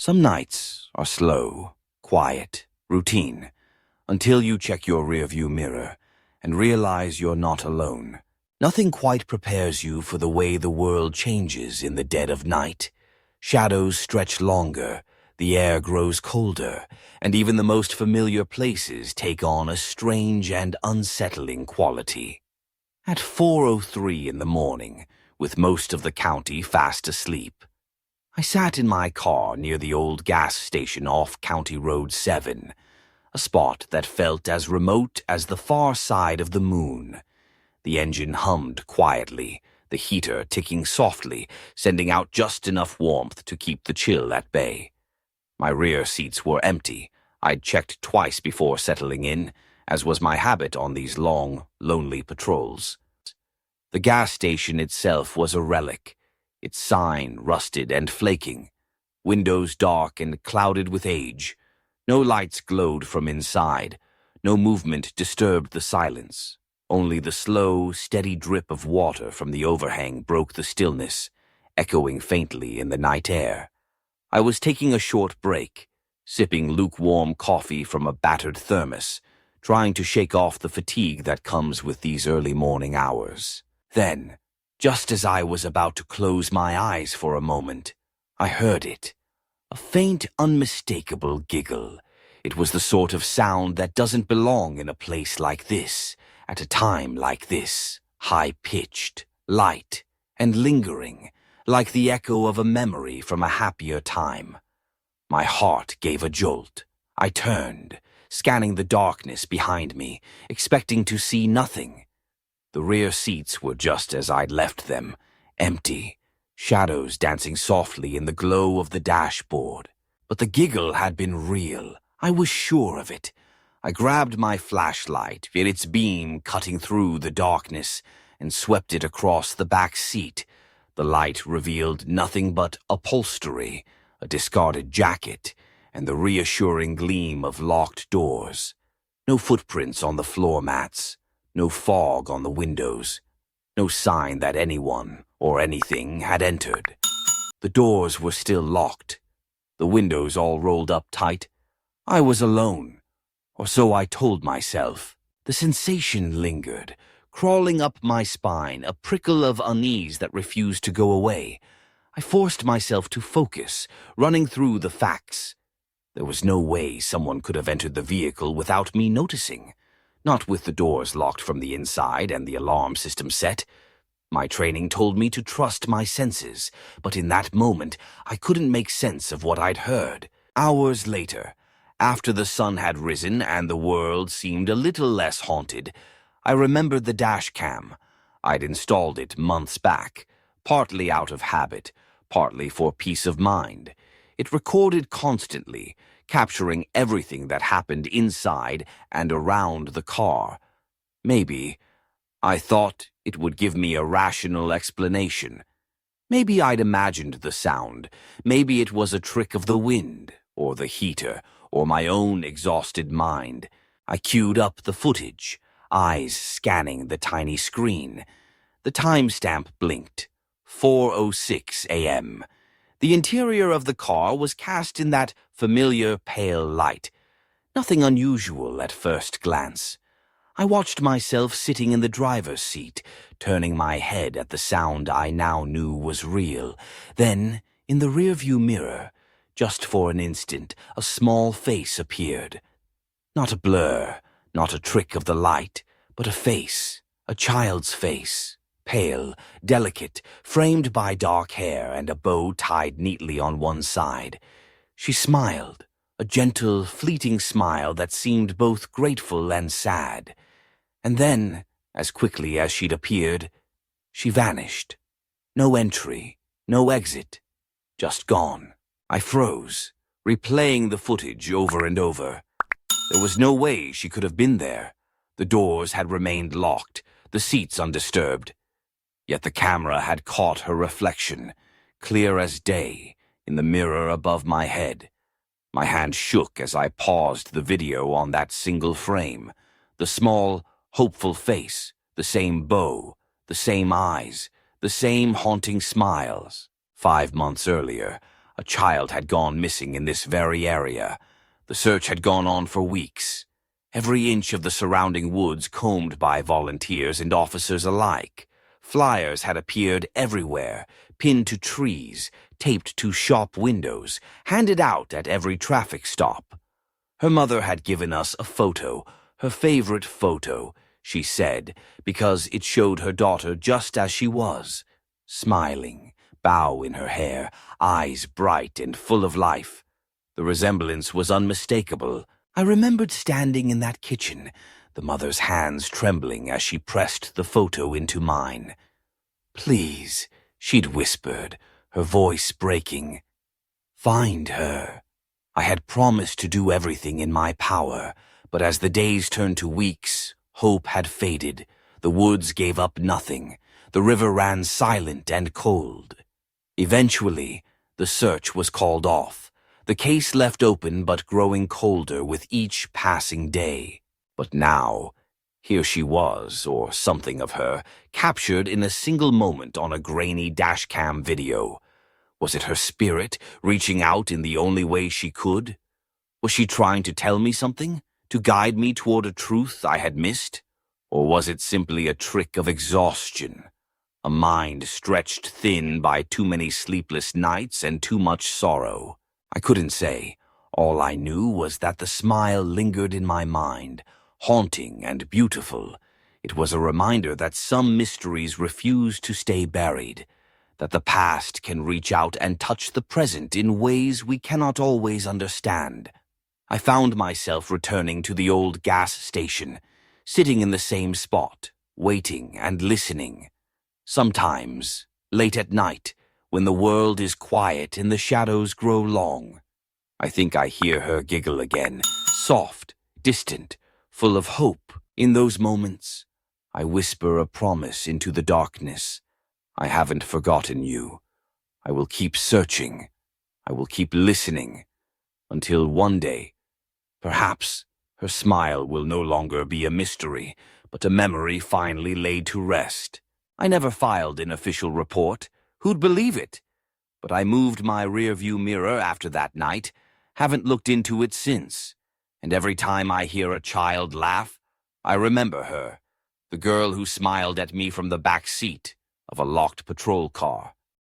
Some nights are slow, quiet, routine, until you check your rearview mirror and realize you're not alone. Nothing quite prepares you for the way the world changes in the dead of night. Shadows stretch longer, the air grows colder, and even the most familiar places take on a strange and unsettling quality. At 4:03 in the morning, with most of the county fast asleep, I sat in my car near the old gas station off County Road 7, a spot that felt as remote as the far side of the moon. The engine hummed quietly, the heater ticking softly, sending out just enough warmth to keep the chill at bay. My rear seats were empty. I'd checked twice before settling in, as was my habit on these long, lonely patrols. The gas station itself was a relic, its sign rusted and flaking, windows dark and clouded with age. No lights glowed from inside, no movement disturbed the silence. Only the slow, steady drip of water from the overhang broke the stillness, echoing faintly in the night air. I was taking a short break, sipping lukewarm coffee from a battered thermos, trying to shake off the fatigue that comes with these early morning hours. Then, just as I was about to close my eyes for a moment, I heard it. A faint, unmistakable giggle. It was the sort of sound that doesn't belong in a place like this, at a time like this, high-pitched, light, and lingering, like the echo of a memory from a happier time. My heart gave a jolt. I turned, scanning the darkness behind me, expecting to see nothing. The rear seats were just as I'd left them, empty, shadows dancing softly in the glow of the dashboard. But the giggle had been real. I was sure of it. I grabbed my flashlight, its beam cutting through the darkness, and swept it across the back seat. The light revealed nothing but upholstery, a discarded jacket, and the reassuring gleam of locked doors. No footprints on the floor mats, no fog on the windows, no sign that anyone or anything had entered. The doors were still locked, the windows all rolled up tight. I was alone, or so I told myself. The sensation lingered, crawling up my spine, a prickle of unease that refused to go away. I forced myself to focus, running through the facts. There was no way someone could have entered the vehicle without me noticing. Not with the doors locked from the inside and the alarm system set. My training told me to trust my senses, but in that moment, I couldn't make sense of what I'd heard. Hours later, after the sun had risen and the world seemed a little less haunted, I remembered the dashcam. I'd installed it months back, partly out of habit, partly for peace of mind. It recorded constantly, capturing everything that happened inside and around the car. Maybe, I thought, it would give me a rational explanation. Maybe I'd imagined the sound. Maybe it was a trick of the wind, or the heater, or my own exhausted mind. I queued up the footage, eyes scanning the tiny screen. The timestamp blinked. 4:06 a.m. The interior of the car was cast in that familiar pale light. Nothing unusual at first glance. I watched myself sitting in the driver's seat, turning my head at the sound I now knew was real. Then, in the rearview mirror, just for an instant, a small face appeared. Not a blur, not a trick of the light, but a face, a child's face. Pale, delicate, framed by dark hair and a bow tied neatly on one side. She smiled, a gentle, fleeting smile that seemed both grateful and sad. And then, as quickly as she'd appeared, she vanished. No entry, no exit, just gone. I froze, replaying the footage over and over. There was no way she could have been there. The doors had remained locked, the seats undisturbed. Yet the camera had caught her reflection, clear as day, in the mirror above my head. My hand shook as I paused the video on that single frame. The small, hopeful face, the same bow, the same eyes, the same haunting smiles. 5 months earlier, A child had gone missing in this very area. The search had gone on for weeks. Every inch of the surrounding woods combed by volunteers and officers alike. Flyers had appeared everywhere, pinned to trees, taped to shop windows, handed out at every traffic stop. Her mother had given us a photo, her favorite photo, she said, because it showed her daughter just as she was, smiling, bow in her hair, eyes bright and full of life. The resemblance was unmistakable. I remembered standing in that kitchen, the mother's hands trembling as she pressed the photo into mine. "Please," she'd whispered, her voice breaking. "Find her." I had promised to do everything in my power, but as the days turned to weeks, hope had faded. The woods gave up nothing. The river ran silent and cold. Eventually, the search was called off. The case left open but growing colder with each passing day. But now, here she was, or something of her, captured in a single moment on a grainy dashcam video. Was it her spirit reaching out in the only way she could? Was she trying to tell me something? To guide me toward a truth I had missed? Or was it simply a trick of exhaustion? A mind stretched thin by too many sleepless nights and too much sorrow. I couldn't say. All I knew was that the smile lingered in my mind, haunting and beautiful. It was a reminder that some mysteries refuse to stay buried, that the past can reach out and touch the present in ways we cannot always understand. I found myself returning to the old gas station, sitting in the same spot, waiting and listening. Sometimes, late at night, when the world is quiet and the shadows grow long, I think I hear her giggle again, soft, distant, full of hope. In those moments, I whisper a promise into the darkness. I haven't forgotten you. I will keep searching. I will keep listening. Until one day, perhaps, her smile will no longer be a mystery, but a memory finally laid to rest. I never filed an official report. Who'd believe it? But I moved my rearview mirror after that night, haven't looked into it since. And every time I hear a child laugh, I remember her, the girl who smiled at me from the back seat of a locked patrol car.